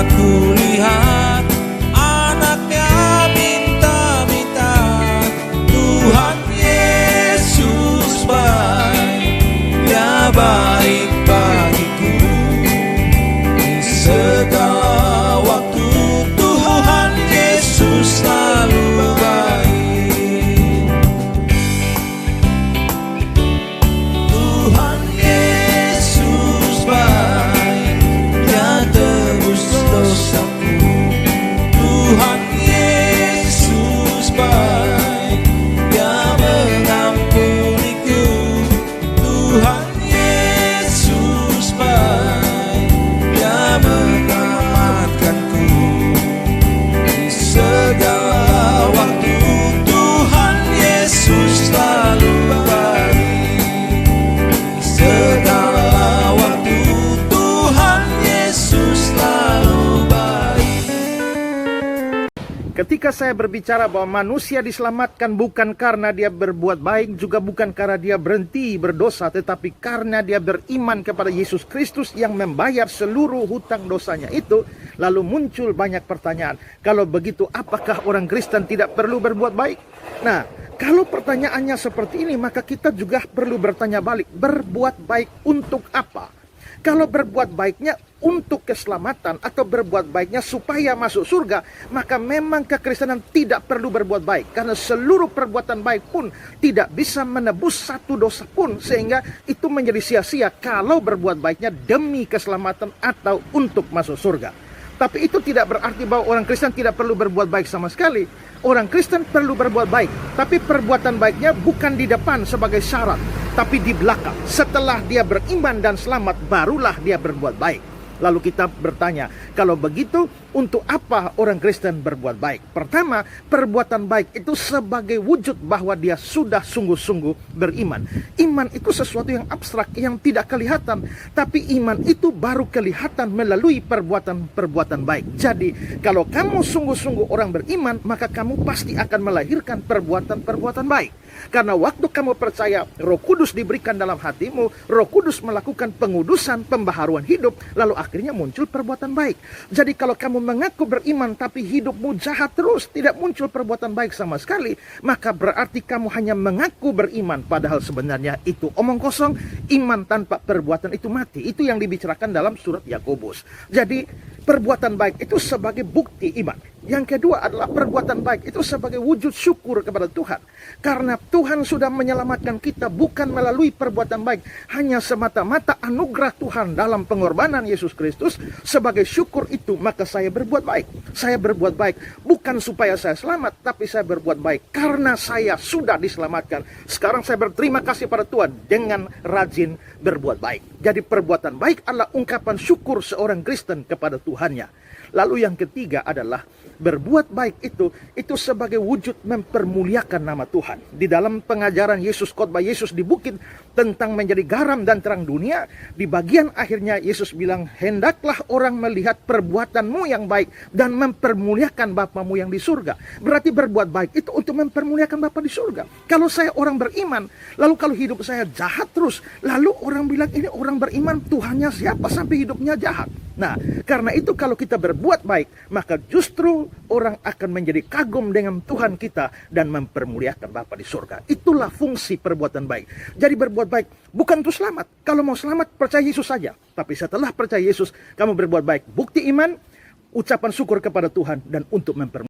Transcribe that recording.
Aku lihat anaknya minta-minta, Tuhan Yesus baik, Dia baik bagiku. Di segala waktu Tuhan Yesus selalu baik. Tuhan Yesus baik, Dia tebus dosaku. Tuhan Yesus baik, Dia mengampuniku. Tuhan Yesus baik, Dia menyelamatkanku. Di segala waktu Tuhan Yesus selalu baik. Di segala waktu Tuhan Yesus selalu baik. Ketika saya berbicara bahwa manusia diselamatkan bukan karena dia berbuat baik, juga bukan karena dia berhenti berdosa, tetapi karena dia beriman kepada Yesus Kristus yang membayar seluruh hutang dosanya itu, lalu muncul banyak pertanyaan. Kalau begitu, apakah orang Kristen tidak perlu berbuat baik? Nah, kalau pertanyaannya seperti ini, maka kita juga perlu bertanya balik, berbuat baik untuk apa? Kalau berbuat baiknya untuk keselamatan atau berbuat baiknya supaya masuk surga, maka memang kekristenan tidak perlu berbuat baik. Karena seluruh perbuatan baik pun tidak bisa menebus satu dosa pun, sehingga itu menjadi sia-sia kalau berbuat baiknya demi keselamatan atau untuk masuk surga. Tapi itu tidak berarti bahwa orang Kristen tidak perlu berbuat baik sama sekali. Orang Kristen perlu berbuat baik, tapi perbuatan baiknya bukan di depan sebagai syarat, tapi di belakang. Setelah dia beriman dan selamat, barulah dia berbuat baik. Lalu kita bertanya, kalau begitu untuk apa orang Kristen berbuat baik? Pertama, perbuatan baik itu sebagai wujud bahwa dia sudah sungguh-sungguh beriman. Iman itu sesuatu yang abstrak, yang tidak kelihatan. Tapi iman itu baru kelihatan melalui perbuatan-perbuatan baik. Jadi, kalau kamu sungguh-sungguh orang beriman, maka kamu pasti akan melahirkan perbuatan-perbuatan baik. Karena waktu kamu percaya, Roh Kudus diberikan dalam hatimu, Roh Kudus melakukan pengudusan, pembaharuan hidup, lalu akhirnya muncul perbuatan baik. Jadi kalau kamu mengaku beriman tapi hidupmu jahat terus, tidak muncul perbuatan baik sama sekali, maka berarti kamu hanya mengaku beriman, padahal sebenarnya itu omong kosong. Iman tanpa perbuatan itu mati. Itu yang dibicarakan dalam surat Yakobus. Jadi perbuatan baik itu sebagai bukti iman. Yang kedua adalah perbuatan baik itu sebagai wujud syukur kepada Tuhan. Karena Tuhan sudah menyelamatkan kita bukan melalui perbuatan baik, hanya semata-mata anugerah Tuhan dalam pengorbanan Yesus Kristus. Sebagai syukur itu, maka saya berbuat baik. Saya berbuat baik bukan supaya saya selamat, tapi saya berbuat baik karena saya sudah diselamatkan. Sekarang saya berterima kasih pada Tuhan dengan rajin berbuat baik. Jadi perbuatan baik adalah ungkapan syukur seorang Kristen kepada Tuhannya. Lalu yang ketiga adalah berbuat baik itu sebagai wujud mempermuliakan nama Tuhan. Di dalam pengajaran Yesus, khotbah Yesus di bukit tentang menjadi garam dan terang dunia, di bagian akhirnya Yesus bilang, hendaklah orang melihat perbuatanmu yang baik dan mempermuliakan Bapamu yang di surga. Berarti berbuat baik itu untuk mempermuliakan Bapa di surga. Kalau saya orang beriman, lalu kalau hidup saya jahat terus, lalu orang bilang ini orang beriman, Tuhannya siapa sampai hidupnya jahat? Nah, karena itu kalau kita berbuat baik, maka justru orang akan menjadi kagum dengan Tuhan kita dan mempermuliakan Bapa di surga. Itulah fungsi perbuatan baik. Jadi berbuat baik bukan untuk selamat. Kalau mau selamat, percaya Yesus saja. Tapi setelah percaya Yesus, kamu berbuat baik. Bukti iman, ucapan syukur kepada Tuhan, dan untuk mempermuliakan.